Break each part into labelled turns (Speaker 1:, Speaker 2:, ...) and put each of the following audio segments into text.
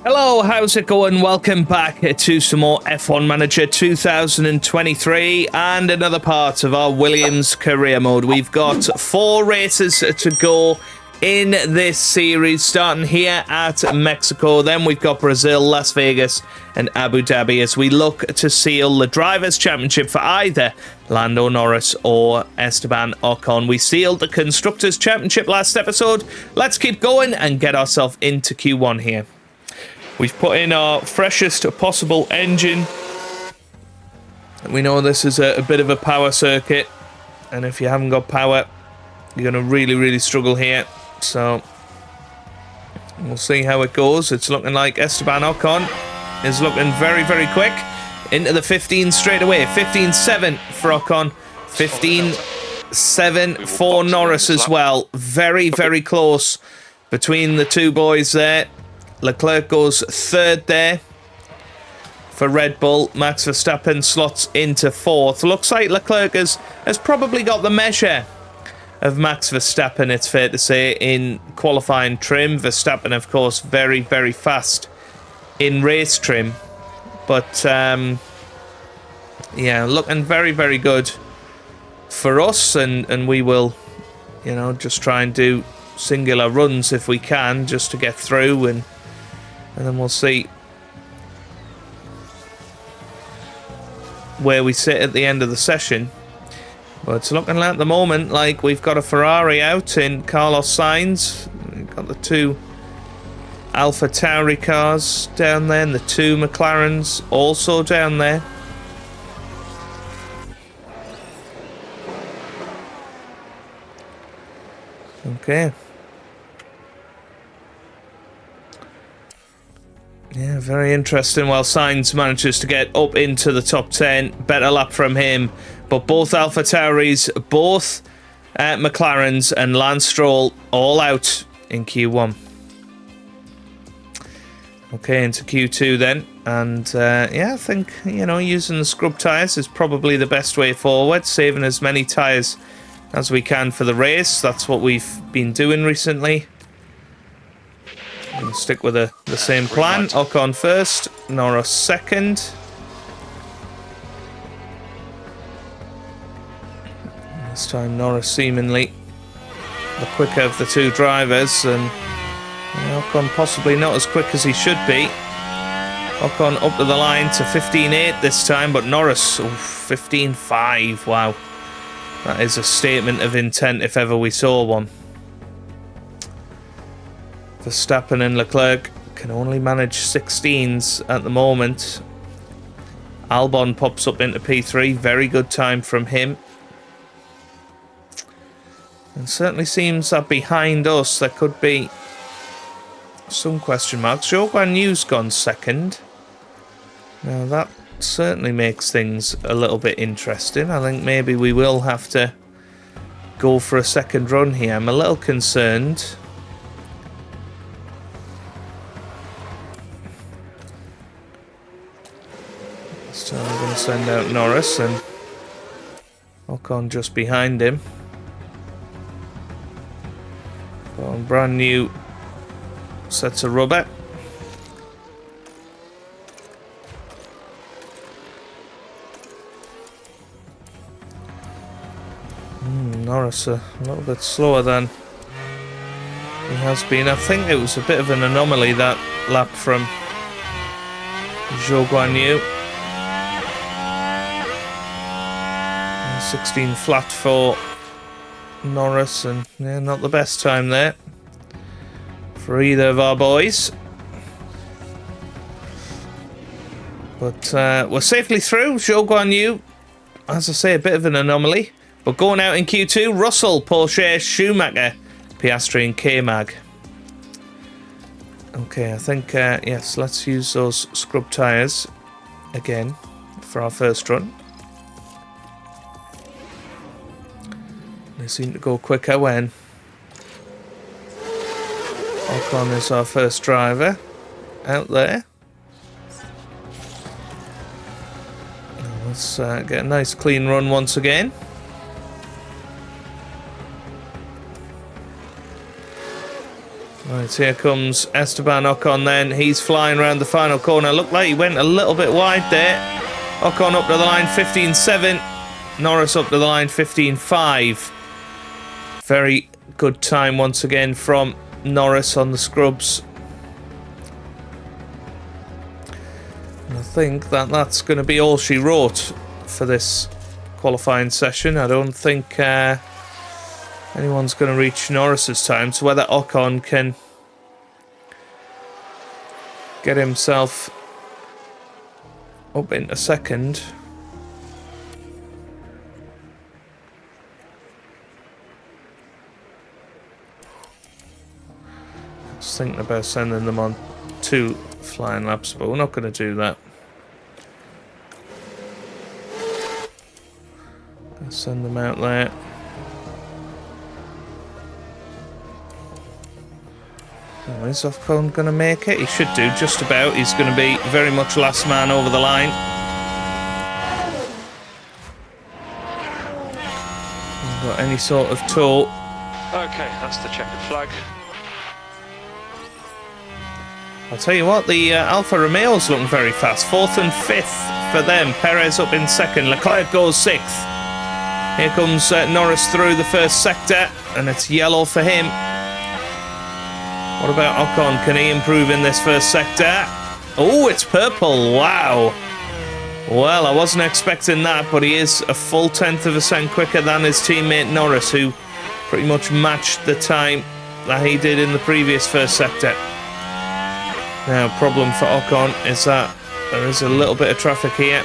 Speaker 1: Hello, how's it going? Welcome back to some more F1 Manager 2023 and another part of our Williams career mode. We've got 4 races to go in this series, starting here at Mexico. Then we've got Brazil, Las Vegas and Abu Dhabi as we look to seal the Drivers' Championship for either Lando Norris or Esteban Ocon. We sealed the Constructors' Championship last episode. Let's keep going and get ourselves into Q1 here. We've put in our freshest possible engine. We know this is a bit of a power circuit, and if you haven't got power, you're going to really struggle here. So we'll see how it goes. It's looking like Esteban Ocon is looking very quick into the 15 straight away. 15.7 for Ocon, 15.7 for Norris as well. Very close between the two boys there. Leclerc goes third there for Red Bull. Max Verstappen slots into fourth. Looks like Leclerc has probably got the measure of Max Verstappen, it's fair to say, in qualifying trim. Verstappen, of course, very fast in race trim. But, yeah, looking very good for us. And we will, you know, just try and do singular runs if we can, just to get through, and then we'll see where we sit at the end of the session. But it's looking at the moment like we've got a Ferrari out in Carlos Sainz. We've got the 2 Alpha Tauri cars down there, and the 2 McLarens also down there. Okay. Yeah, very interesting. While Sainz manages to get up into the top 10, better lap from him. But both Alpha Tauris, both McLarens and Lance Stroll all out in Q1. Okay, into Q2 then. And yeah, I think, you know, using the scrub tyres is probably the best way forward. Saving as many tyres as we can for the race. That's what we've been doing recently. We'll stick with the same plan. Ocon first, Norris second. This time Norris seemingly the quicker of the 2 drivers, and Ocon possibly not as quick as he should be. Ocon up to the line to 15.8 this time, but Norris 15.5. Wow, that is a statement of intent if ever we saw one. Verstappen and Leclerc can only manage 16s at the moment. Albon pops up into P3. Very good time from him. And certainly seems that behind us there could be some question marks. Zhou Guan Yu's gone second. Now that certainly makes things a little bit interesting. I think maybe we will have to go for a second run here. I'm a little concerned. So I'm going to send out Norris, and Ocon just behind him. On brand new sets of rubber. Norris a little bit slower than he has been. I think it was a bit of an anomaly, that lap from Zhou Guan Yu. 16 flat for Norris, and yeah, not the best time there for either of our boys. But we're safely through. Zhou Guan Yu, as I say, a bit of an anomaly. But going out in Q2, Russell, Porsche, Schumacher, Piastri and K-Mag. Okay, I think, yes, let's use those scrub tyres again for our first run. They seem to go quicker when Ocon is our first driver out there. Let's get a nice clean run once again. Right, here comes Esteban Ocon then. He's flying around the final corner. Looked like he went a little bit wide there. Ocon up to the line, 15.7. Norris up to the line, 15.5. Very good time once again from Norris on the scrubs. And I think that that's going to be all she wrote for this qualifying session. I don't think anyone's going to reach Norris's time. So whether Ocon can get himself up into second. I was thinking about sending them on 2 flying laps, but we're not going to do that. Gonna send them out there. Oh, is Ocon going to make it? He should do, just about. He's going to be very much last man over the line. Got any sort of tow.
Speaker 2: Okay, that's the checkered flag.
Speaker 1: I'll tell you what, the Alfa Romeo's looking very fast. 4th and 5th for them. Perez up in 2nd. Leclerc goes 6th. Here comes Norris through the first sector, and it's yellow for him. What about Ocon? Can he improve in this first sector? Oh, it's purple. Wow. Well, I wasn't expecting that, but he is a full 1/10 of a second quicker than his teammate Norris, who pretty much matched the time that he did in the previous first sector. Now, problem for Ocon is that there is a little bit of traffic here.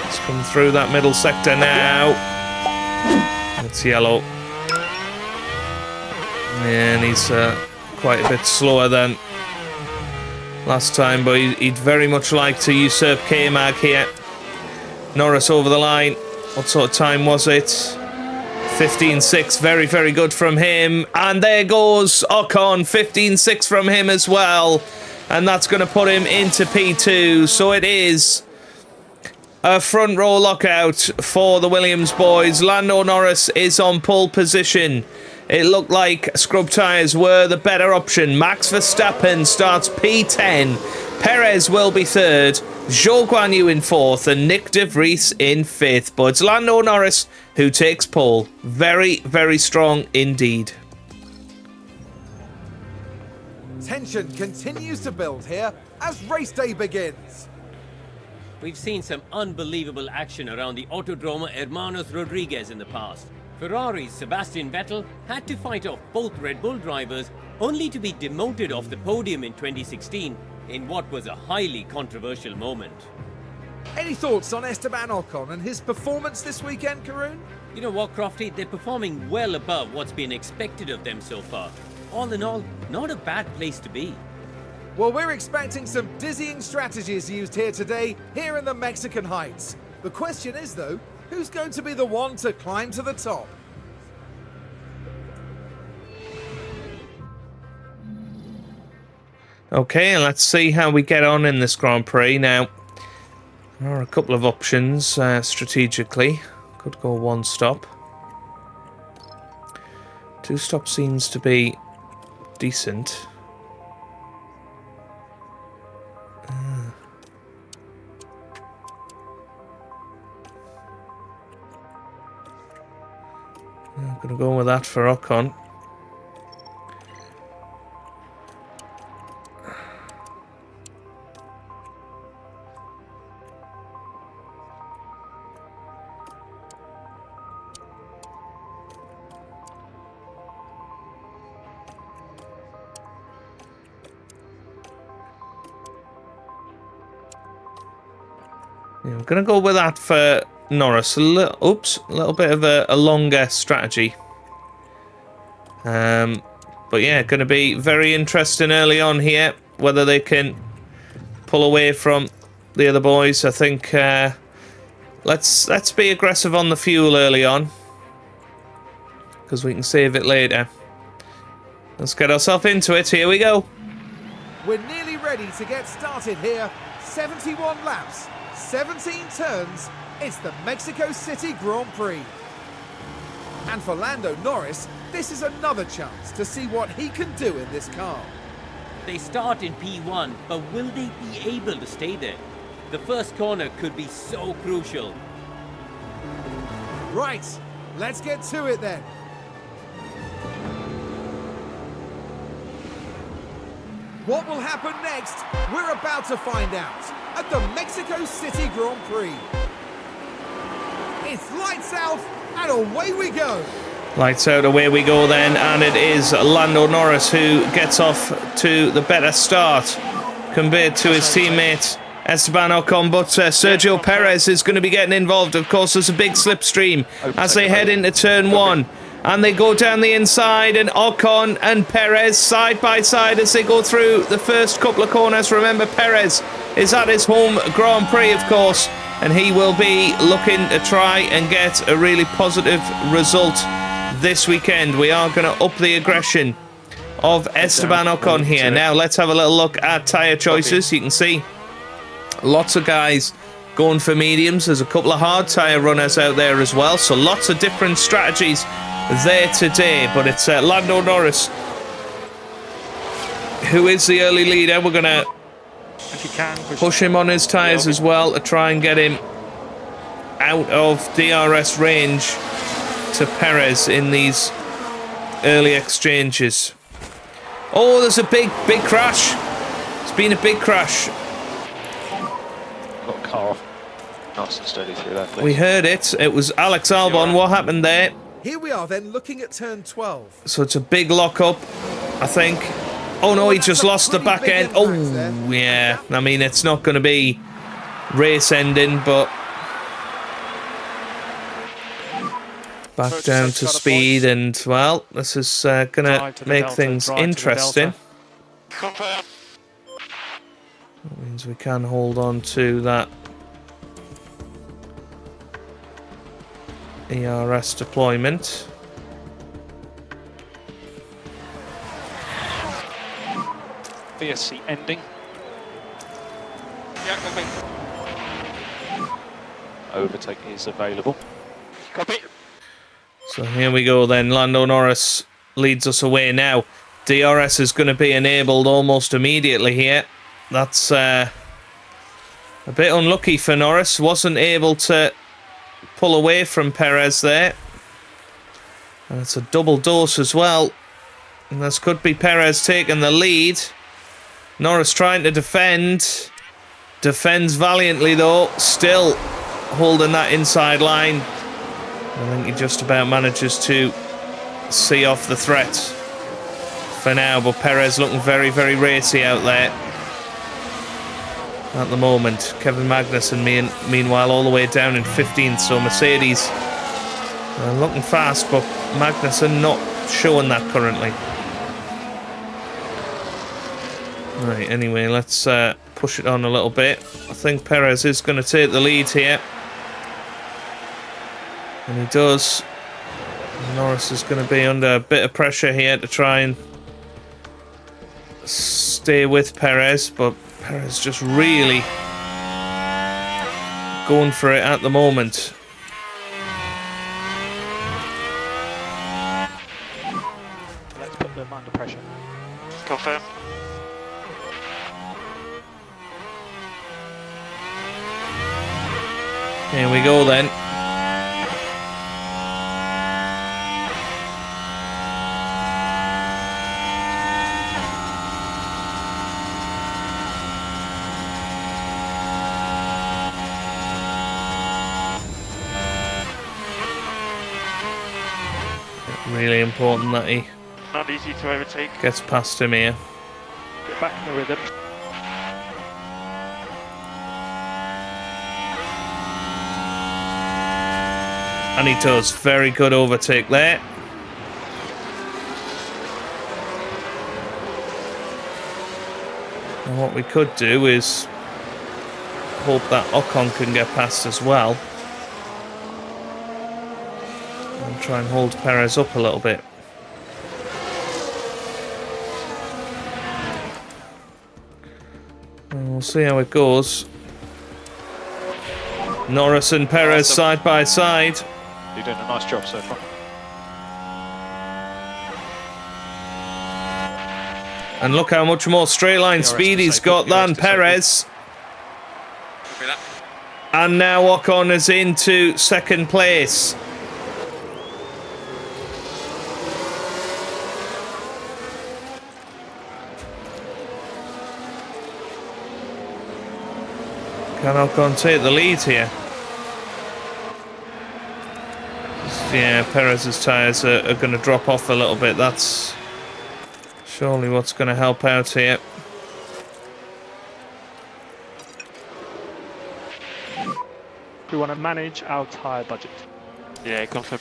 Speaker 1: Let's come through that middle sector now. It's yellow. And he's quite a bit slower than last time, but he'd very much like to usurp K-Mag here. Norris over the line. What sort of time was it? 15.6. Very, very good from him. And there goes Ocon. 15.6 from him as well. And that's going to put him into P2. So it is a front row lockout for the Williams boys. Lando Norris is on pole position. It looked like scrub tyres were the better option. Max Verstappen starts P10. Perez will be 3rd. Zhou Guanyu in 4th and Nick De Vries in 5th. But it's Lando Norris who takes pole. Very, very strong indeed.
Speaker 3: Tension continues to build here as race day begins.
Speaker 4: We've seen some unbelievable action around the Autodromo Hermanos Rodriguez in the past. Ferrari's Sebastian Vettel had to fight off both Red Bull drivers only to be demoted off the podium in 2016 in what was a highly controversial moment.
Speaker 3: Any thoughts on Esteban Ocon and his performance this weekend, Karun?
Speaker 4: You know what, Crofty? They're performing well above what's been expected of them so far. All in all, not a bad place to be.
Speaker 3: Well, we're expecting some dizzying strategies used here today, here in the Mexican Heights. The question is, though, who's going to be the one to climb to the top?
Speaker 1: Okay, let's see how we get on in this Grand Prix. Now, there are a couple of options strategically. Could go 1 stop. 2 stop seems to be decent. I'm going to go with that for Ocon. Yeah, I'm going to go with that for Norris. A little bit of a longer strategy. But yeah, going to be very interesting early on here, whether they can pull away from the other boys. I think let's be aggressive on the fuel early on, because we can save it later. Let's get ourselves into it. Here we go.
Speaker 3: We're nearly ready to get started here. 71 laps 17 turns, it's the Mexico City Grand Prix. And for Lando Norris, this is another chance to see what he can do in this car.
Speaker 4: They start in P1, but will they be able to stay there? The first corner could be so crucial.
Speaker 3: Right, let's get to it then. What will happen next? We're about to find out at the Mexico City Grand Prix. It's lights out and away we go.
Speaker 1: Lights out, away we go then, and it is Lando Norris who gets off to the better start compared to his teammate Esteban Ocon, but Sergio Perez is going to be getting involved. Of course, there's a big slipstream as they head into turn one. And they go down the inside, and Ocon and Perez side by side as they go through the first couple of corners. Remember, Perez is at his home Grand Prix, of course, and he will be looking to try and get a really positive result this weekend. We are going to up the aggression of Esteban Ocon here. Now, let's have a little look at tyre choices. You can see lots of guys going for mediums. There's a couple of hard tyre runners out there as well, so lots of different strategies there today, but it's Lando Norris who is the early leader. We're going to push him on his tyres as well to try and get him out of DRS range to Perez in these early exchanges. Oh, there's a big crash. It's been a big crash.
Speaker 2: Got a car off. Nice and steady through that.
Speaker 1: We heard it. It was Alex Albon. What happened there?
Speaker 3: Here we are then looking at turn 12.
Speaker 1: So it's a big lock-up, I think. Oh no, he just lost the back end. Oh, yeah. I mean, it's not going to be race ending, but back down to speed, and well, this is going to make things interesting. That means we can hold on to that ERS deployment.
Speaker 2: VSC ending. Yeah, copy. Overtake is available. Copy.
Speaker 1: So here we go then. Lando Norris leads us away now. DRS is going to be enabled almost immediately here. That's a bit unlucky for Norris. Wasn't able to pull away from Perez there. And it's a double dose as well. And this could be Perez taking the lead. Norris trying to defend. Defends valiantly though. Still holding that inside line. I think he just about manages to see off the threat for now. But Perez looking very, very racy out there at the moment. Kevin Magnussen meanwhile all the way down in 15th, so Mercedes looking fast, but Magnussen not showing that currently. Right, anyway, let's push it on a little bit. I think Perez is going to take the lead here, and he does. Norris is going to be under a bit of pressure here to try and stay with Perez, but Perez just really going for it at the moment.
Speaker 2: Let's put them under pressure.
Speaker 5: Confirm.
Speaker 1: Here we go then. Really important that he
Speaker 5: Not easy to overtake.
Speaker 1: gets past him here.
Speaker 2: Get back in the rhythm.
Speaker 1: And he does. Very good overtake there. And what we could do is hope that Ocon can get past as well. And try and hold Perez up a little bit. And we'll see how it goes. Norris and Perez
Speaker 2: Awesome.
Speaker 1: side by side.
Speaker 2: You're doing a nice job so far.
Speaker 1: And look how much more straight line
Speaker 2: DRS
Speaker 1: speed he's
Speaker 2: disabled,
Speaker 1: got than
Speaker 2: DRS disabled.
Speaker 1: Perez. And now Ocon is into second place. Can Ocon take the lead here? Yeah, Perez's tyres are going to drop off a little bit. That's surely what's going to help out here.
Speaker 6: We want to manage our tyre budget.
Speaker 5: Yeah, confirm.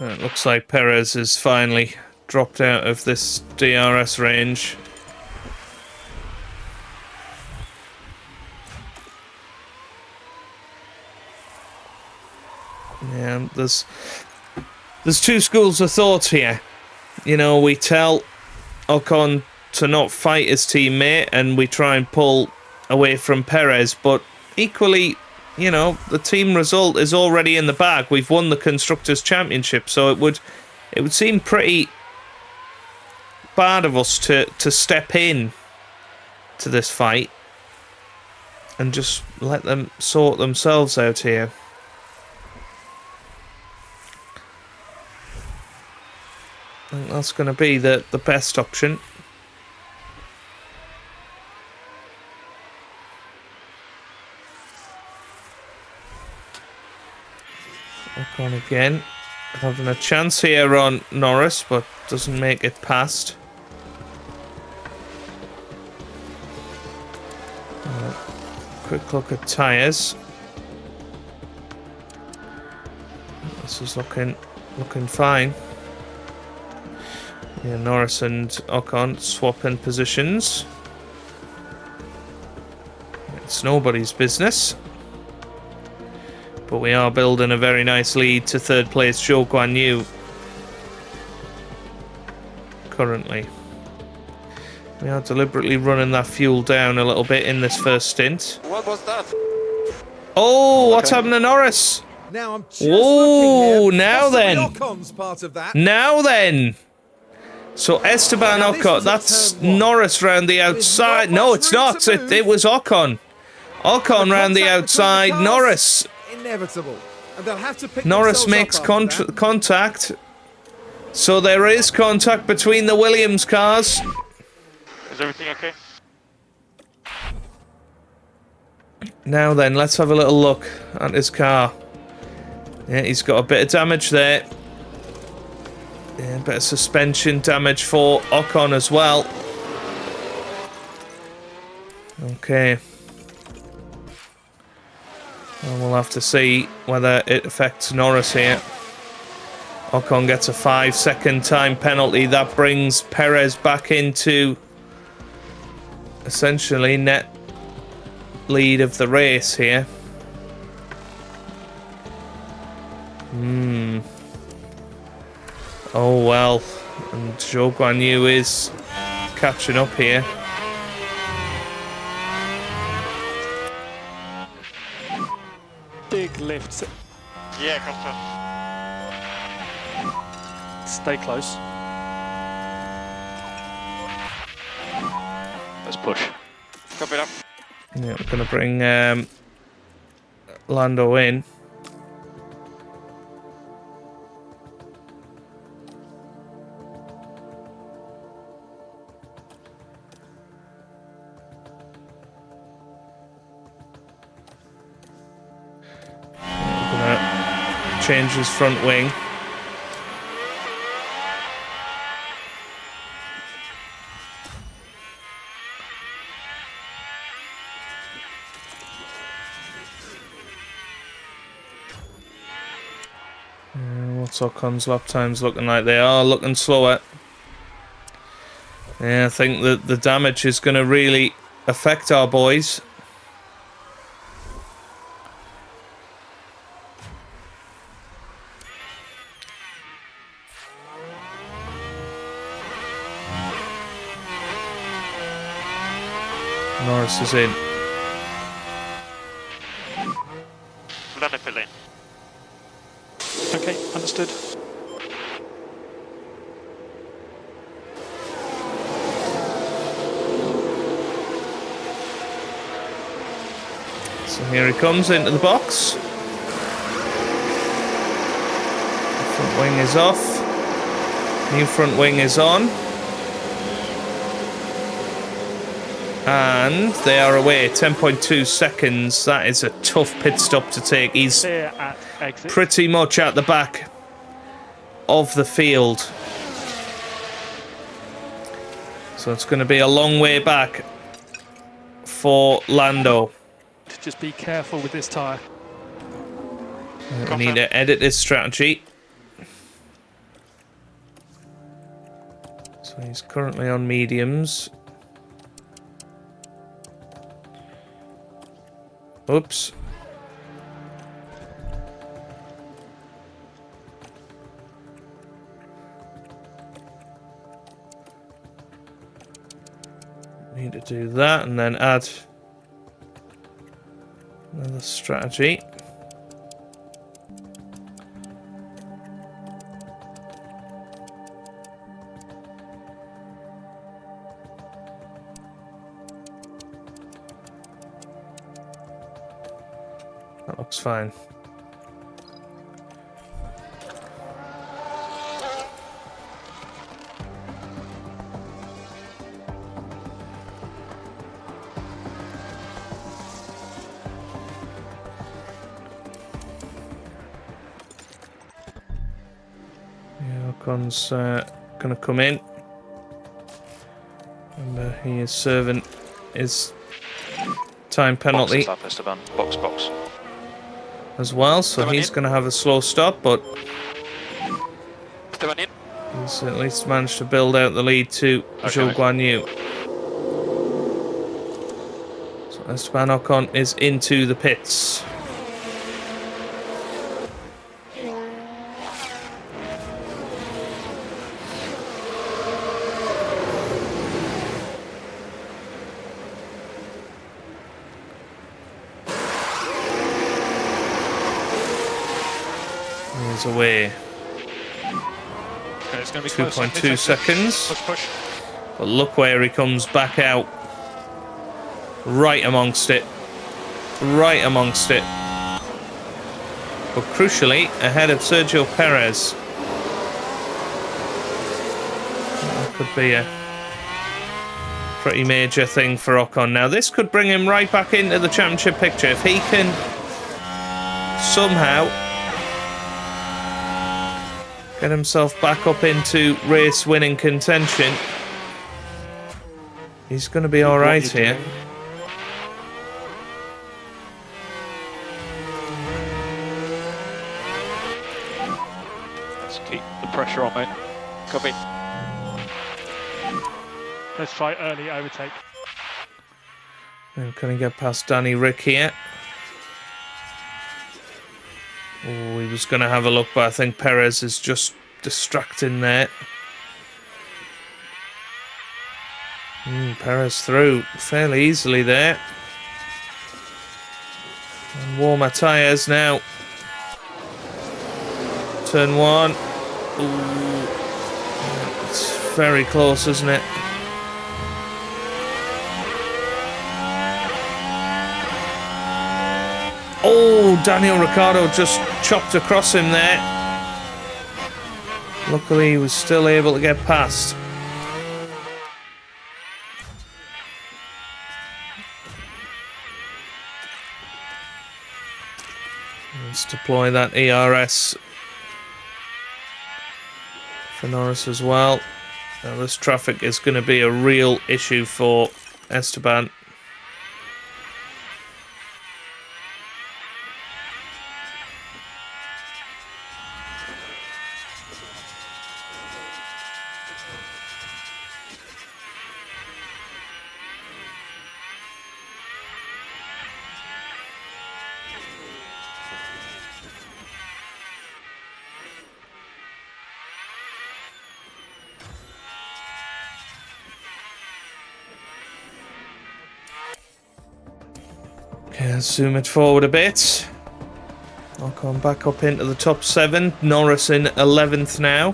Speaker 1: It looks like Perez has finally dropped out of this DRS range. Yeah, there's two schools of thought here. You know, we tell Ocon to not fight his teammate and we try and pull away from Perez, but equally, you know, the team result is already in the bag. We've won the Constructors' Championship, so it would seem pretty bad of us to step in to this fight and just let them sort themselves out here. I think that's going to be the best option. Ocon again, having a chance here on Norris, but doesn't make it past. Quick look at tyres. This is looking fine. Yeah, Norris and Ocon swapping positions. It's nobody's business. But we are building a very nice lead to third place Zhou Guan Yu. Currently. We are deliberately running that fuel down a little bit in this first stint.
Speaker 7: What was that?
Speaker 1: Oh, what's happened to Norris?
Speaker 3: Now I'm just
Speaker 1: Whoa,
Speaker 3: looking here.
Speaker 1: now
Speaker 3: Possibly
Speaker 1: then.
Speaker 3: Ocon's part of that.
Speaker 1: Now then. So Esteban
Speaker 3: Now this
Speaker 1: Ocon,
Speaker 3: was at
Speaker 1: that's
Speaker 3: turn one.
Speaker 1: Norris round the outside.
Speaker 3: not
Speaker 1: No,
Speaker 3: much
Speaker 1: it's
Speaker 3: room
Speaker 1: not.
Speaker 3: to
Speaker 1: It
Speaker 3: move.
Speaker 1: was Ocon. Ocon round the
Speaker 3: Contact between
Speaker 1: outside.
Speaker 3: cars,
Speaker 1: Norris.
Speaker 3: Inevitable. And they'll have to pick
Speaker 1: Norris
Speaker 3: themselves
Speaker 1: makes
Speaker 3: up after that.
Speaker 1: contact. So there is contact between the Williams cars.
Speaker 5: Is everything okay?
Speaker 1: Now then, let's have a little look at his car. Yeah, he's got a bit of damage there. Yeah, a bit of suspension damage for Ocon as well. Okay. Well, we'll have to see whether it affects Norris here. Ocon gets a 5-second time penalty. That brings Perez back into essentially net lead of the race here. Oh well, and Zhou Guan Yu is catching up here.
Speaker 6: Big lifts.
Speaker 5: Yeah, confirm.
Speaker 6: Stay close.
Speaker 2: Let's push.
Speaker 5: Copy that.
Speaker 1: Yeah, we're gonna bring Lando in. Change his front wing. What's Ocon's lap times looking like? They are looking slower. Yeah, I think that the damage is going to really affect our boys. Norris is in. Here he comes into the box. Front wing is off. New front wing is on. And they are away. 10.2 seconds. That is a tough pit stop to take. He's
Speaker 6: Clear at exit.
Speaker 1: pretty much at the back of the field. So it's going to be a long way back for Lando.
Speaker 6: Just be careful with this tyre.
Speaker 1: I need to edit this strategy. So he's currently on mediums. Oops. Need to do that and then add another strategy. That looks fine. Ocon's gonna come in. And he is serving his time penalty
Speaker 2: Box.
Speaker 1: as well, so he's gonna have a slow stop, but
Speaker 5: In.
Speaker 1: he's at least managed to build out the lead to Zhou Guan Yu. So Esteban Ocon is into the pits. He's away.
Speaker 2: Okay, it's going to be
Speaker 1: 2.2 seconds.
Speaker 2: Push.
Speaker 1: But look where he comes back out. Right amongst it. Right amongst it. But crucially, ahead of Sergio Perez. That could be a pretty major thing for Ocon. Now, this could bring him right back into the championship picture. If he can somehow get himself back up into race winning contention, he's going to be alright here.
Speaker 2: Let's keep the pressure on, mate.
Speaker 5: Copy.
Speaker 6: Let's try early overtake.
Speaker 1: And can he get past Danny Rick here? Oh, he was going to have a look, but I think Perez is just distracting there. Perez through fairly easily there. And warmer tyres now. Turn one. Ooh. It's very close, isn't it? Oh, Daniel Ricciardo just chopped across him there. Luckily, he was still able to get past. Let's deploy that ERS for Norris as well. Now, this traffic is going to be a real issue for Esteban. Okay, let's zoom it forward a bit. Ocon back up into the top 7. Norris in 11th now.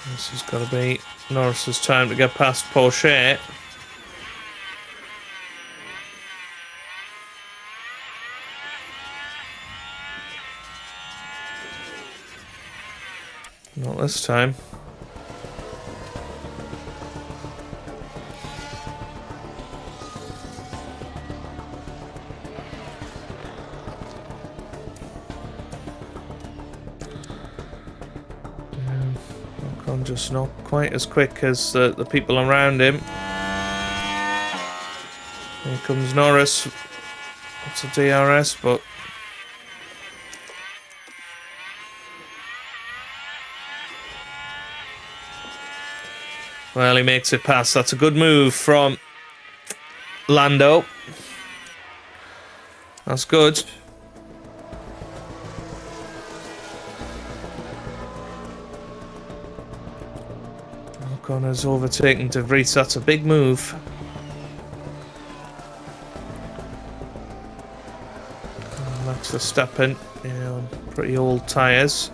Speaker 1: This has got to be Norris's time to get past Porsche. Not this time. Ocon just not quite as quick as the people around him. Here comes Norris. It's a DRS, but well, he makes it past. That's a good move from Lando. That's good. O'Connor's overtaken De Vries. That's a big move. Max Verstappen, on pretty old tyres.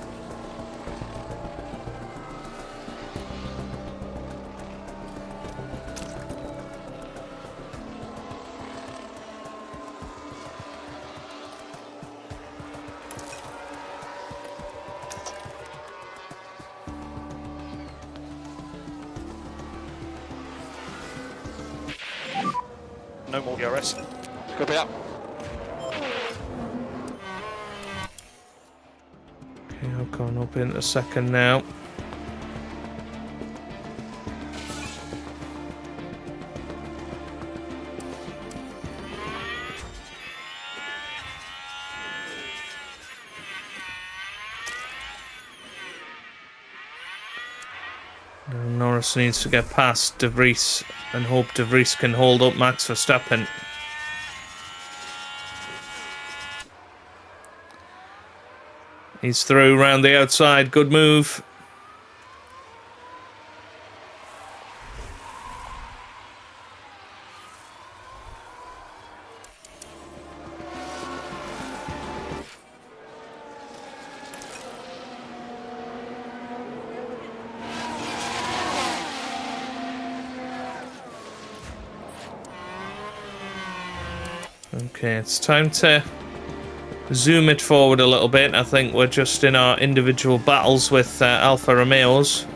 Speaker 2: No more DRS.
Speaker 5: Copy that.
Speaker 1: Okay, Ocon up into second now. Now Norris needs to get past De Vries and hope De Vries can hold up Max Verstappen. He's through round the outside. Good move. Okay, it's time to zoom it forward a little bit. I think we're just in our individual battles with Alfa Romeos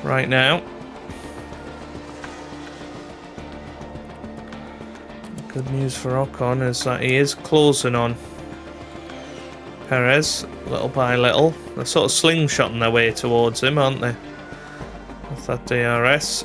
Speaker 1: right now. Good news for Ocon is that he is closing on Perez little by little. They're sort of slingshotting their way towards him, aren't they? With that DRS.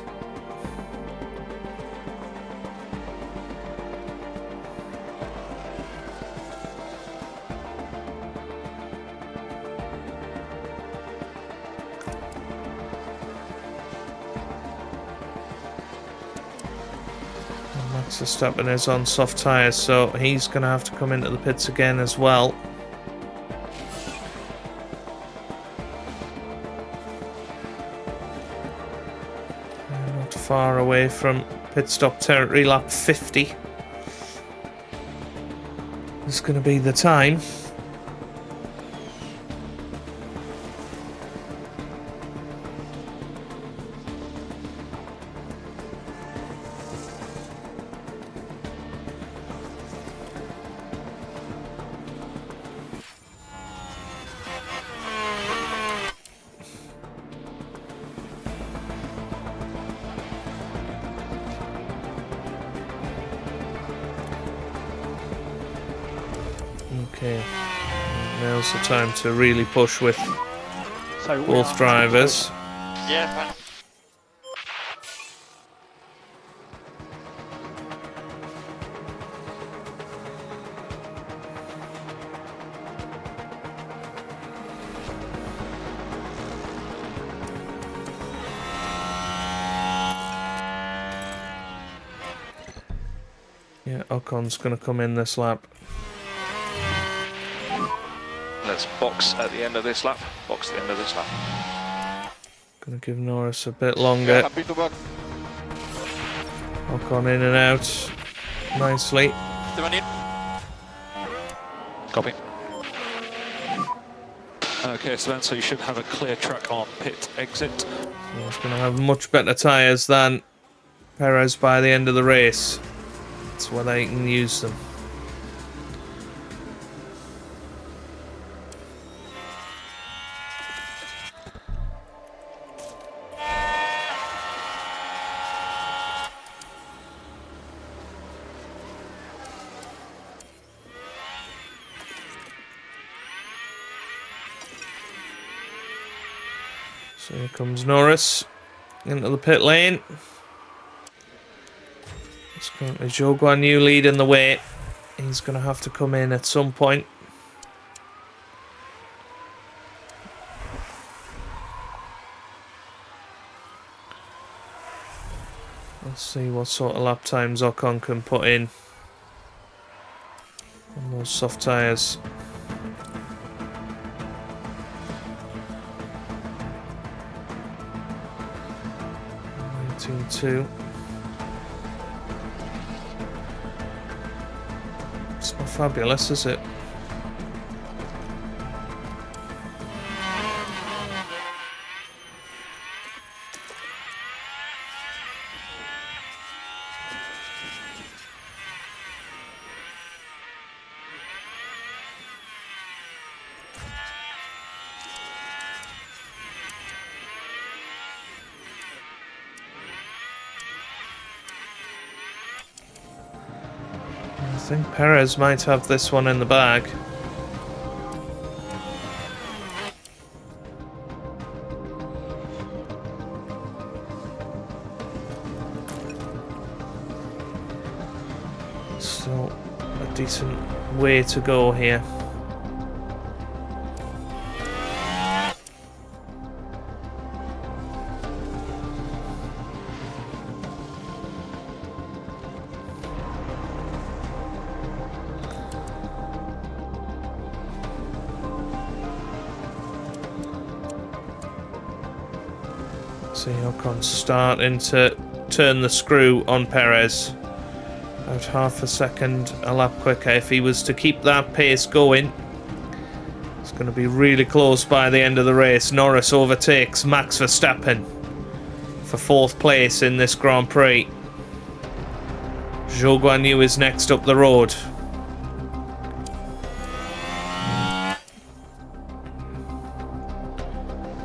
Speaker 1: Verstappen is on soft tyres, so he's going to have to come into the pits again as well. Not far away from pit stop territory, lap 50. This is going to be the time. Okay, now's the time to really push with
Speaker 6: So
Speaker 1: both drivers.
Speaker 5: Yeah, fine.
Speaker 1: Yeah, Ocon's going to come in this lap.
Speaker 2: Let's box at the end of this lap. Box at the end of this lap.
Speaker 1: Going to give Norris a bit
Speaker 5: Yeah,
Speaker 1: longer.
Speaker 5: happy to work.
Speaker 1: Ocon in and out nicely.
Speaker 5: 7 in.
Speaker 2: Copy. Okay, so you should have a clear track on pit exit.
Speaker 1: He's going to have much better tyres than Perez by the end of the race. That's why they can use them. So here comes Norris into the pit lane. It's currently Zhou Guanyu leading the way. He's going to have to come in at some point. Let's see what sort of lap times Ocon can put in on those soft tyres. 19.2. It's not fabulous, is it? I think Perez might have this one in the bag. Still a decent way to go here. See Ocon starting to turn the screw on Perez. About half a second a lap quicker. If he was to keep that pace going, it's going to be really close by the end of the race. Norris overtakes Max Verstappen for 4th place in this Grand Prix. Zhou Guanyu is next up the road.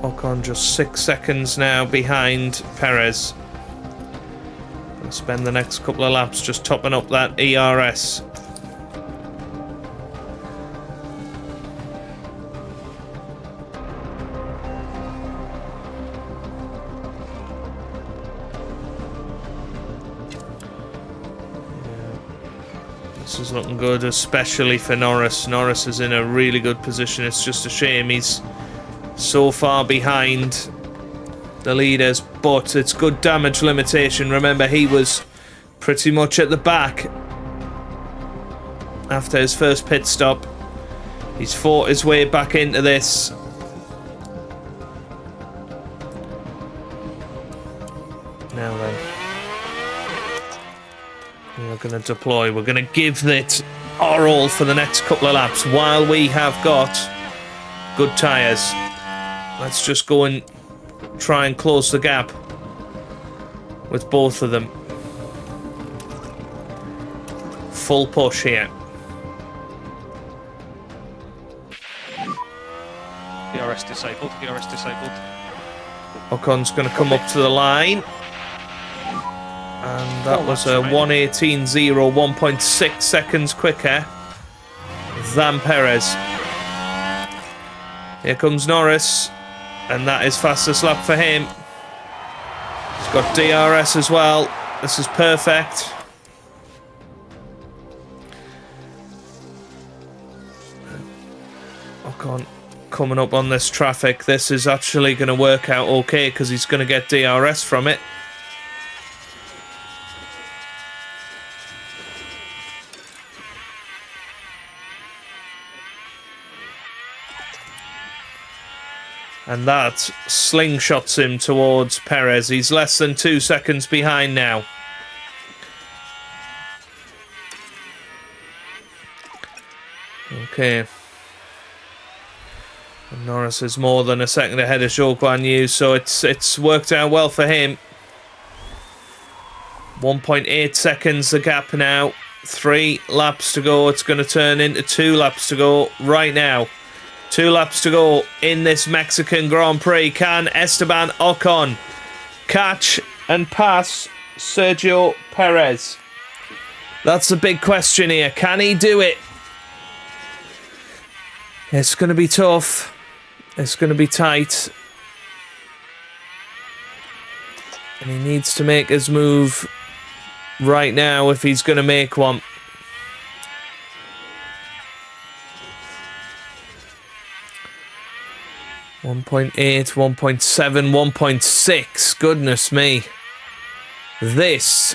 Speaker 1: Ocon just 6 seconds now behind Perez. Gonna spend the next couple of laps just topping up that ERS. This is looking good, especially for Norris. Norris is in a really good position. It's just a shame he's so far behind the leaders, but it's good damage limitation. Remember, he was pretty much at the back after his first pit stop. He's fought his way back into this. Now then, we're going to deploy. We're going to give it our all for the next couple of laps while we have got good tyres. Let's just go and try and close the gap with both of them. Full push here.
Speaker 2: DRS disabled, DRS disabled.
Speaker 1: Ocon's going to come up to the line. And that was a 1:18.0, 1.6 seconds quicker than Perez. Here comes Norris. And that is fastest lap for him. He's got DRS as well. This is perfect. Ocon coming up on this traffic. This is actually going to work out okay because he's going to get DRS from it. And that slingshots him towards Perez. He's less than 2 seconds behind now. Okay. And Norris is more than a second ahead of Zhou Guanyu, so it's worked out well for him. 1.8 seconds the gap now. 3 laps to go. It's going to turn into 2 laps to go right now. 2 laps to go in this Mexican Grand Prix. Can Esteban Ocon catch and pass Sergio Perez? That's the big question here. Can he do it? It's going to be tough. It's going to be tight. And he needs to make his move right now if he's going to make one. .8, 1.7, 1.6. Goodness me. This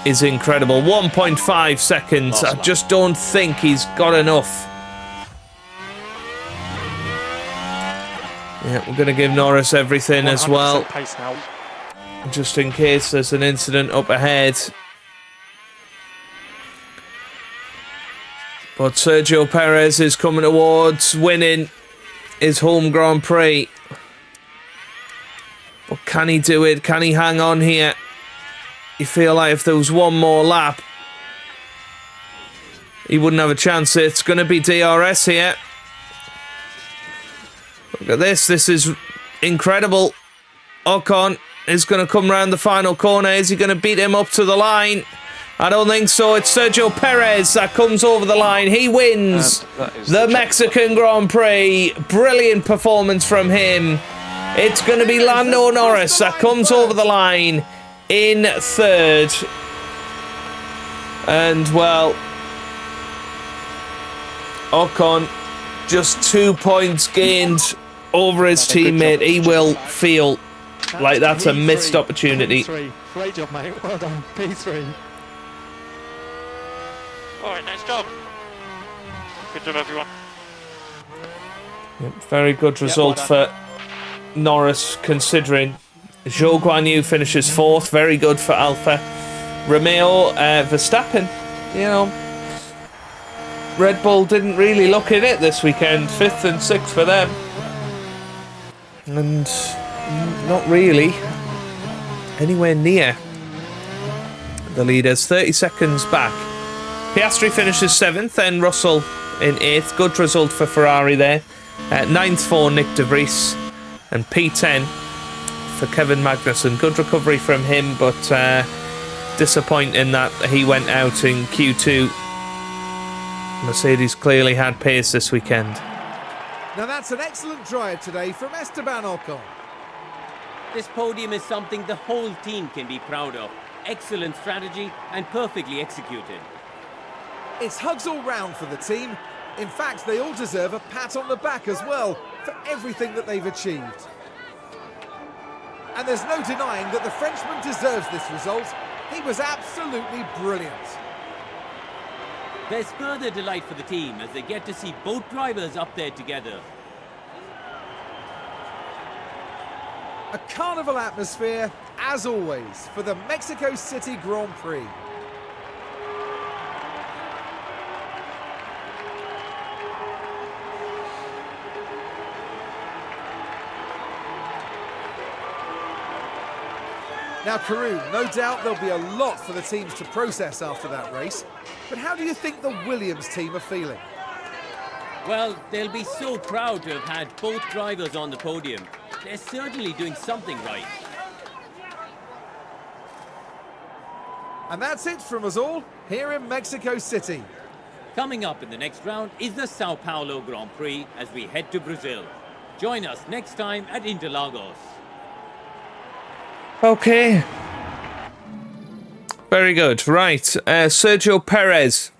Speaker 1: is incredible. 1.5 seconds. I just don't think he's got enough. Yeah, we're going to give Norris everything as well.
Speaker 6: Pace now.
Speaker 1: Just in case there's an incident up ahead. But Sergio Perez is coming towards winning his home Grand Prix. But can he do it? Can he hang on here? You feel like if there was one more lap, he wouldn't have a chance. It's going to be DRS here. Look at this. This is incredible. Ocon is going to come round the final corner. Is he going to beat him up to the line? I don't think so. It's Sergio Perez that comes over the line. He wins the Mexican Grand Prix. Brilliant performance from him. It's going to be Lando Norris that comes over the line in third. And, well, Ocon just 2 points gained over his teammate. He will feel like that's a missed opportunity.
Speaker 6: P3. Great job, mate. Well done. P3.
Speaker 5: Alright, nice job. Good job, everyone.
Speaker 1: Yep, very good result for Norris, considering Zhou Guanyu finishes 4th. Very good for Alfa Romeo. Verstappen, you know, Red Bull didn't really look in it this weekend. 5th and 6th for them. And not really anywhere near the leaders. 30 seconds back. Piastri finishes 7th, then Russell in 8th. Good result for Ferrari there. 9th for Nick de Vries. And P10 for Kevin Magnussen. Good recovery from him, but disappointing that he went out in Q2. Mercedes clearly had pace this weekend.
Speaker 3: Now that's an excellent drive today from Esteban Ocon.
Speaker 4: This podium is something the whole team can be proud of. Excellent strategy and perfectly executed.
Speaker 3: It's hugs all round for the team. In fact, they all deserve a pat on the back as well for everything that they've achieved. And there's no denying that the Frenchman deserves this result. He was absolutely brilliant.
Speaker 4: There's further delight for the team as they get to see both drivers up there together.
Speaker 3: A carnival atmosphere, as always, for the Mexico City Grand Prix. Now, Karun, no doubt there'll be a lot for the teams to process after that race, but how do you think the Williams team are feeling?
Speaker 4: Well, they'll be so proud to have had both drivers on the podium. They're certainly doing something right.
Speaker 3: And that's it from us all here in Mexico City.
Speaker 4: Coming up in the next round is the Sao Paulo Grand Prix as we head to Brazil. Join us next time at Interlagos.
Speaker 1: Okay. Very good. Right. Sergio Perez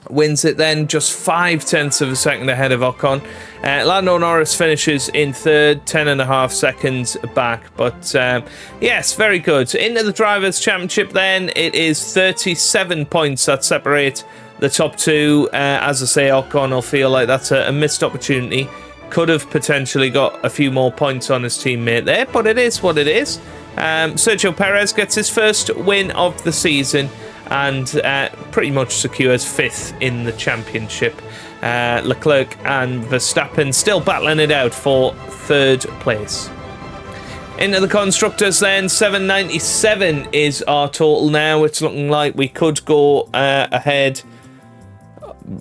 Speaker 1: wins it then, just 0.5 of a second ahead of Ocon. Lando Norris finishes in third, 10.5 seconds back. But yes, very good. Into the Drivers' Championship then, it is 37 points that separate the top two. As I say, Ocon will feel like that's a missed opportunity. Could have potentially got a few more points on his teammate there, but it is what it is. Sergio Perez gets his first win of the season and pretty much secures 5th in the championship. Leclerc and Verstappen still battling it out for 3rd place. Into the constructors then, 797 is our total now. It's looking like we could go ahead,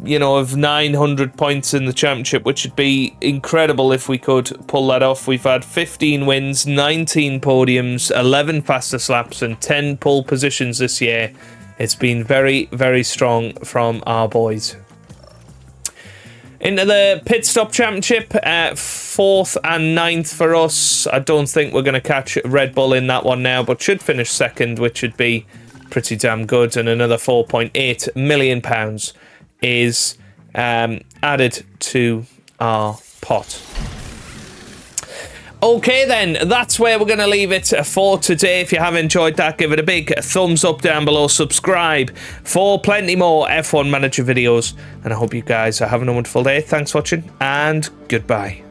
Speaker 1: you know, of 900 points in the championship, which would be incredible if we could pull that off. We've had 15 wins, 19 podiums, 11 fastest laps, and 10 pole positions this year. It's been very, very strong from our boys. Into the pit stop championship, 4th and 9th for us. I don't think we're going to catch Red Bull in that one now, but should finish 2nd, which would be pretty damn good. And another £4.8 million is added to our pot. Okay then, that's where we're going to leave it for today. If you have enjoyed that, give it a big thumbs up down below. Subscribe for plenty more F1 Manager videos. And I hope you guys are having a wonderful day. Thanks for watching, and goodbye.